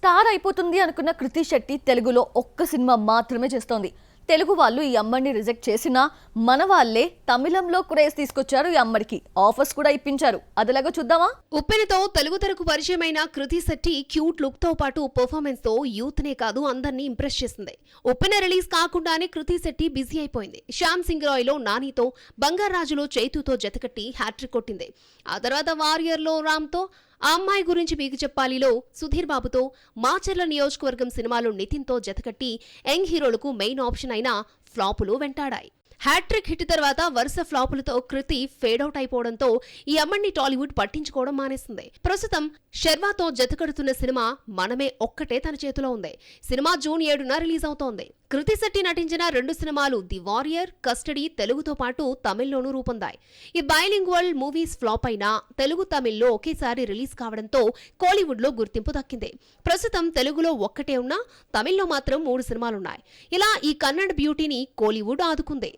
Star అయిపోతుంది అనుకున్న కృతి శెట్టి తెలుగులో ఒక్క సినిమా మాత్రమే చేస్తోంది. తెలుగు వాళ్ళు ఈ అమ్మని రిజెక్ట్ చేసినా మన వాళ్ళే తమిళంలో క్రేజ్ తీసుకొచ్చారు. ఈ అమ్మడికి ఆఫర్స్ కూడా ఇప్పించారు. అదిలాగా చూద్దామా? ఉప్పెనతో తెలుగు తెరకు పరిచయమైన కృతి శెట్టి క్యూట్ లుక్ తో పాటు పర్ఫార్మెన్స్ తో యూత్ నే కాదు అందరినీ ఇంప్రెస్ చేసింది. ఉప్పెన రిలీజ్ కాకుండానే కృతి శెట్టి బిజీ అయిపోయింది. శ్యామ్ సింగ్ రాయ్ లో నానితో, బంగారాజులో చైతుతో జతకట్టి హ్యాట్రిక్ కొట్టింది. ఆ తర్వాత వారియర్ లో రామ్ తో, ఆ అమ్మాయి గురించి మీకు చెప్పాలిలో సుధీర్ బాబుతో, మాచర్ల నియోజకవర్గం సినిమాలో నితిన్ తో జతకట్టి యంగ్ హీరోలకు మెయిన్ ఆప్షన్ అయిన ఫ్లాపులు వెంటాడాయి. హ్యాట్రిక్ హిట్ తర్వాత వరుస ఫ్లాపులతో కృతి ఫేడౌట్ అయిపోవడంతో ఈ అమ్మని టాలీవుడ్ పట్టించుకోవడం మానేసింది. ప్రస్తుతం శర్వాతో జతకడుతున్న సినిమా మనమే ఒక్కటే తన చేతిలో ఉంది. సినిమా జూన్ 7న రిలీజ్ అవుతోంది. కృతి శెట్టి నటించిన 2 సినిమాలు ది వారియర్, కస్టడీ తెలుగుతో పాటు తమిళ్లోనూ రూపొందాయి. ఈ బైలింగ్వల్ మూవీస్ ఫ్లాప్ అయినా తెలుగు, తమిళ్లో ఒకేసారి రిలీజ్ కావడంతో కోలీవుడ్ లో గుర్తింపు దక్కింది. ప్రస్తుతం తెలుగులో ఒక్కటే ఉన్నా తమిళ్లో మాత్రం 3 సినిమాలున్నాయి. ఇలా ఈ కన్నడ బ్యూటీని కోలీవుడ్ ఆదుకుంది.